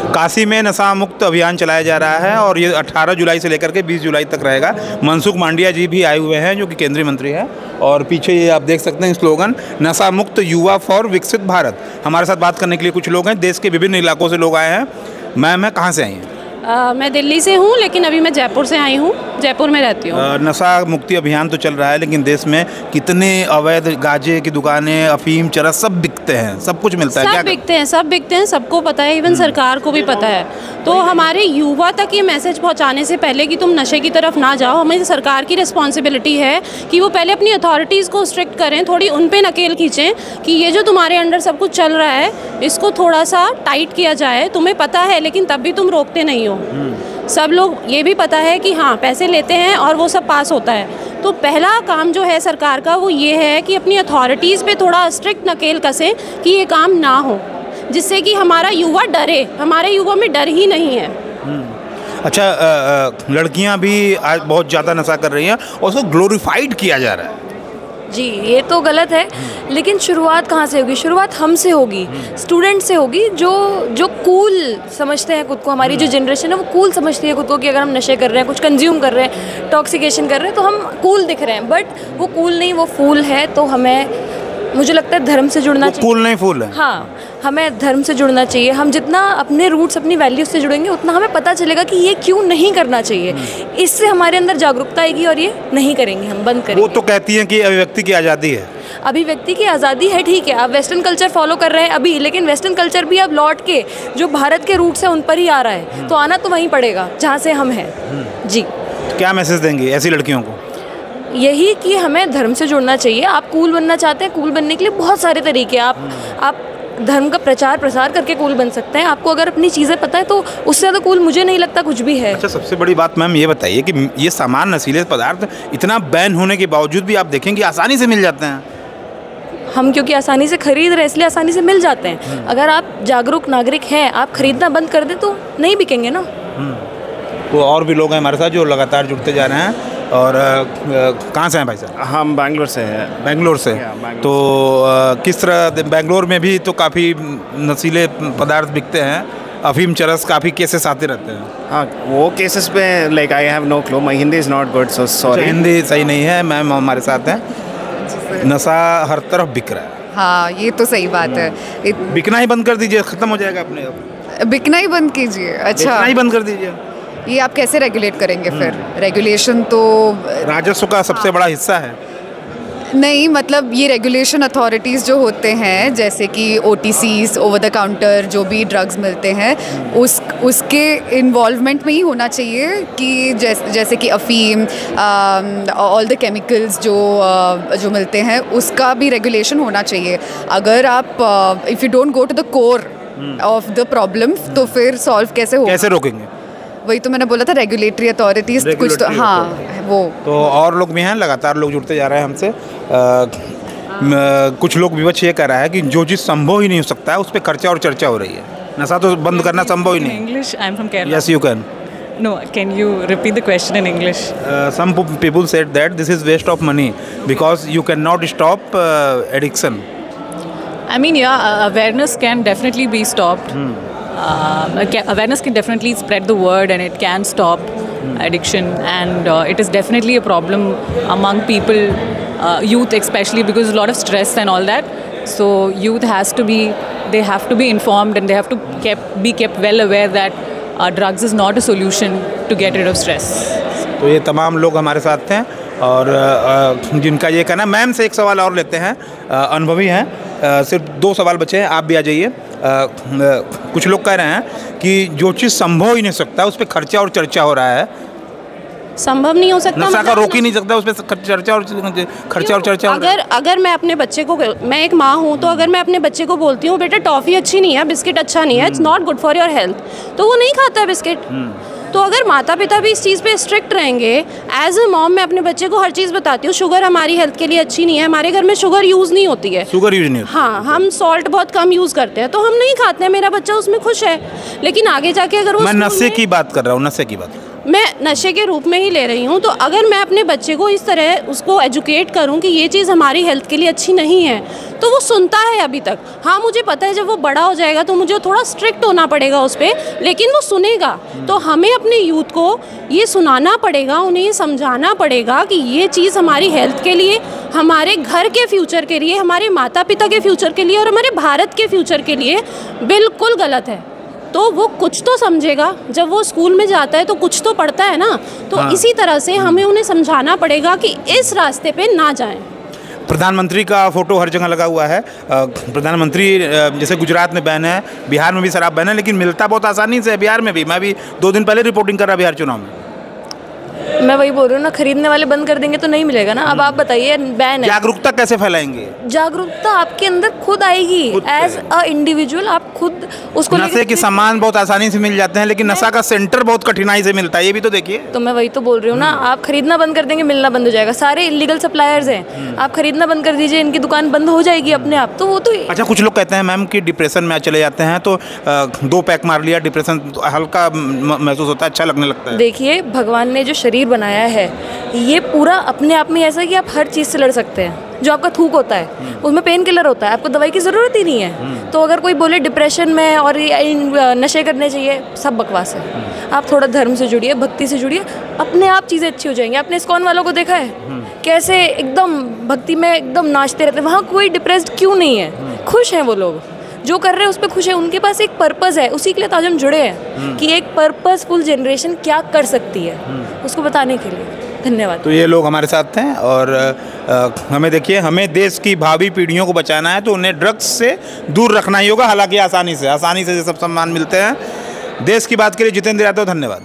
काशी में नशा मुक्त अभियान चलाया जा रहा है और ये 18 जुलाई से लेकर के 20 जुलाई तक रहेगा। मनसुख मांडविया जी भी आए हुए हैं जो कि केंद्रीय मंत्री हैं, और पीछे ये आप देख सकते हैं स्लोगन नशा मुक्त युवा फॉर विकसित भारत। हमारे साथ बात करने के लिए कुछ लोग हैं, देश के विभिन्न इलाकों से लोग आए हैं। मैम कहाँ से आई हैं? मैं दिल्ली से हूँ, लेकिन अभी मैं जयपुर से आई हूँ, जयपुर में रहती हूँ। नशा मुक्ति अभियान तो चल रहा है, लेकिन देश में कितने अवैध गांजे की दुकानें, अफीम, चरस सब बिकते हैं, सब कुछ मिलता है। सब बिकते हैं, सबको पता है, इवन सरकार को भी पता है। तो हमारे युवा तक ये मैसेज पहुंचाने से पहले कि तुम नशे की तरफ ना जाओ, हमें सरकार की रिस्पॉन्सिबिलिटी है कि वो पहले अपनी अथॉरिटीज़ को स्ट्रिक्ट करें, थोड़ी उन पे नकेल खींचें कि ये जो तुम्हारे अंडर सब कुछ चल रहा है इसको थोड़ा सा टाइट किया जाए। तुम्हें पता है लेकिन तब भी तुम रोकते नहीं हो। सब लोग ये भी पता है कि हाँ पैसे लेते हैं और वो सब पास होता है। तो पहला काम जो है सरकार का वो ये है कि अपनी अथॉरिटीज़ पे थोड़ा स्ट्रिक्ट नकेल कसें कि ये काम ना हो, जिससे कि हमारा युवा डरे। हमारे युवा में डर ही नहीं है। अच्छा, लड़कियां भी आज बहुत ज़्यादा नशा कर रही हैं और उसको ग्लोरीफाइड किया जा रहा है। जी, ये तो गलत है, लेकिन शुरुआत कहाँ से होगी? शुरुआत हमसे होगी, स्टूडेंट से होगी, जो कूल समझते हैं खुद को। हमारी जो जनरेशन है वो कूल समझती है खुद को कि अगर हम नशे कर रहे हैं, कुछ कंज्यूम कर रहे हैं, टॉक्सिकेशन कर रहे हैं तो हम कूल दिख रहे हैं, बट वो कूल नहीं, वो फूल है। तो मुझे लगता है धर्म से जुड़ना चाहिए। कूल नहीं फूल है। हाँ, हमें धर्म से जुड़ना चाहिए। हम जितना अपने रूट्स, अपनी वैल्यूज से जुड़ेंगे उतना हमें पता चलेगा कि ये क्यों नहीं करना चाहिए। इससे हमारे अंदर जागरूकता आएगी और ये नहीं करेंगे, हम बंद करेंगे। वो तो कहती हैं कि अभिव्यक्ति की आज़ादी है। अभिव्यक्ति की आज़ादी है, ठीक है, आप वेस्टर्न कल्चर फॉलो कर रहे हैं अभी, लेकिन वेस्टर्न कल्चर भी अब लौट के जो भारत के रूट्स हैं उन पर ही आ रहा है। तो आना तो वहीं पड़ेगा जहाँ से हम हैं। जी, क्या मैसेज देंगे ऐसी लड़कियों को? यही कि हमें धर्म से जुड़ना चाहिए। आप कूल बनना चाहते हैं, कूल बनने के लिए बहुत सारे तरीके हैं। आप धर्म का प्रचार प्रसार करके कूल बन सकते हैं। आपको अगर अपनी चीज़ें पता है तो उससे ज़्यादा कूल मुझे नहीं लगता कुछ भी है। अच्छा, सबसे बड़ी बात मैम ये बताइए कि ये सामान, नशीले पदार्थ इतना बैन होने के बावजूद भी आप देखें कि आसानी से मिल जाते हैं। हम क्योंकि आसानी से खरीद रहे हैं इसलिए आसानी से मिल जाते हैं। अगर आप जागरूक नागरिक हैं, आप खरीदना बंद कर दें तो नहीं बिकेंगे ना। तो और भी लोग हैं हमारे साथ जो लगातार जुड़ते जा रहे हैं। और कहाँ से हैं भाई साहब? हम बैंगलोर से हैं। बैंगलोर से। तो किस तरह बेंगलोर में भी तो काफ़ी नशीले पदार्थ बिकते हैं, अफीम, चरस, काफ़ी केसेस आते रहते हैं। हाँ, वो केसेस पे like I have no clue, my Hindi is not good, so sorry. Hindi सही नहीं है। मैम हमारे साथ हैं। नशा हर तरफ बिक रहा है। हाँ, ये तो सही बात है। बिकना ही बंद कर दीजिए, ख़त्म हो जाएगा अपने आप। बिकना ही बंद कीजिए। अच्छा, बिकना ही बंद कर दीजिए। ये आप कैसे रेगुलेट करेंगे फिर? रेगुलेशन तो राजस्व का सबसे बड़ा हिस्सा है। नहीं, मतलब ये रेगुलेशन अथॉरिटीज़ जो होते हैं, जैसे कि OTCs, ओवर द काउंटर जो भी ड्रग्स मिलते हैं, उसके इन्वॉल्वमेंट में ही होना चाहिए कि जैसे कि अफीम, ऑल द केमिकल्स जो मिलते हैं उसका भी रेगुलेशन होना चाहिए। अगर आप if you don't go to the core of the problem तो फिर सॉल्व कैसे होगा? कैसे रोकेंगे? वही तो मैंने बोला था, रेगुलेटरी अथॉरिटीज़ कुछ तो। हाँ, वो तो और लोग भी हैं, लगातार लोग जुड़ते जा रहे हैं हमसे। कुछ लोग विवश ये कह रहा है कि जो चीज़ संभव ही नहीं हो सकता है उस पर खर्चा और चर्चा हो रही है। नशा तो बंद करना संभव ही नहीं। English, I'm from Kerala. Yes, you can. No, can you repeat the question in English? Some people said that this is waste of money because you cannot stop addiction. I mean, yeah, awareness can definitely be stopped. Awareness can definitely spread the word and it can stop addiction, and it is definitely a problem among people, youth especially, because a lot of stress and all that. So youth they have to be informed and they have to be kept well aware that drugs is not a solution to get rid of stress. तो ये तमाम लोग हमारे साथ हैं और जिनका ये कहना। मैम से एक सवाल और लेते हैं, अनुभवी हैं, सिर्फ 2 सवाल बचे हैं, आप भी आ जाइए। कुछ लोग कह रहे हैं कि जो चीज़ संभव ही नहीं सकता उस पर खर्चा और चर्चा हो रहा है। संभव नहीं हो सकता, नशा का रोक ही नहीं सकता, उस पर खर्चा और चर्चा। अगर मैं अपने बच्चे को, मैं एक माँ हूँ, तो अगर मैं अपने बच्चे को बोलती हूँ बेटा टॉफ़ी अच्छी नहीं है, बिस्किट अच्छा नहीं है, it's not good for your health, तो वो नहीं खाता है बिस्किट। तो अगर माता पिता भी इस चीज़ पे स्ट्रिक्ट रहेंगे, एज ए मॉम मैं अपने बच्चे को हर चीज़ बताती हूँ। शुगर हमारी हेल्थ के लिए अच्छी नहीं है, हमारे घर में शुगर यूज़ नहीं होती है। शुगर यूज नहीं? हाँ, हम सॉल्ट बहुत कम यूज़ करते हैं, तो हम नहीं खाते हैं, मेरा बच्चा उसमें खुश है। लेकिन आगे जाके अगर वो, मैं नशे की बात कर रहा हूँ, नशे की बात। मैं नशे के रूप में ही ले रही हूँ, तो अगर मैं अपने बच्चे को इस तरह उसको एजुकेट करूँ कि ये चीज़ हमारी हेल्थ के लिए अच्छी नहीं है, तो वो सुनता है अभी तक। हाँ, मुझे पता है जब वो बड़ा हो जाएगा तो मुझे थोड़ा स्ट्रिक्ट होना पड़ेगा उस पर, लेकिन वो सुनेगा। तो हमें अपने यूथ को ये सुनाना पड़ेगा, उन्हें ये समझाना पड़ेगा कि ये चीज़ हमारी हेल्थ के लिए, हमारे घर के फ्यूचर के लिए, हमारे माता पिता के फ्यूचर के लिए और हमारे भारत के फ्यूचर के लिए बिल्कुल गलत है। तो वो कुछ तो समझेगा, जब वो स्कूल में जाता है तो कुछ तो पढ़ता है ना। तो हाँ। इसी तरह से हमें उन्हें समझाना पड़ेगा कि इस रास्ते पे ना जाएं। प्रधानमंत्री का फोटो हर जगह लगा हुआ है। प्रधानमंत्री, जैसे गुजरात में बैन है, बिहार में भी शराब बैन है, लेकिन मिलता बहुत आसानी से है बिहार में भी। मैं भी 2 दिन पहले रिपोर्टिंग कर रहा बिहार चुनाव में। मैं वही बोल रही हूँ ना, खरीदने वाले बंद कर देंगे तो नहीं मिलेगा ना। अब आप बताइए, बैन है, जागरूकता कैसे फैलाएंगे? जागरूकता आपके अंदर खुद आएगी, एज अ इंडिविजुअल आप खुद उसको। नशे के सामान बहुत आसानी से मिल जाते हैं, लेकिन नशा का सेंटर बहुत कठिनाई से मिलता है, ये भी तो देखिए। तो मैं वही तो बोल रही हूँ ना, आप खरीदना बंद कर देंगे, मिलना बंद हो जाएगा। सारे इलीगल सप्लायर्स हैं, आप खरीदना बंद कर दीजिए, इनकी दुकान बंद हो जाएगी अपने आप। तो वो तो अच्छा, कुछ लोग कहते हैं मैम कि डिप्रेशन में चले जाते हैं तो 2 पैक मार लिया, डिप्रेशन हल्का महसूस होता है, अच्छा लगने लगता है। देखिए, भगवान ने जो शरीर बनाया है ये पूरा अपने आप में ऐसा है कि आप हर चीज़ से लड़ सकते हैं। जो आपका थूक होता है उसमें पेन किलर होता है, आपको दवाई की ज़रूरत ही नहीं है। तो अगर कोई बोले डिप्रेशन में और नशे करने चाहिए, सब बकवास है। आप थोड़ा धर्म से जुड़िए, भक्ति से जुड़िए, अपने आप चीज़ें अच्छी हो जाएंगी। आपने इस्कॉन वालों को देखा है कैसे एकदम भक्ति में एकदम नाचते रहते हैं, वहाँ कोई डिप्रेस्ड क्यों नहीं है, खुश हैं वो लोग, जो कर रहे हैं उस पर खुश है। उनके पास एक पर्पज़ है, उसी के लिए तो आज हम जुड़े हैं कि एक पर्पसफुल जनरेशन क्या कर सकती है, उसको बताने के लिए। धन्यवाद। तो ये लोग हमारे साथ हैं और हमें देखिए, हमें देश की भावी पीढ़ियों को बचाना है तो उन्हें ड्रग्स से दूर रखना ही होगा। हालांकि आसानी से सब सामान मिलते हैं। देश की बात के लिए जितेंद्र यादव, धन्यवाद।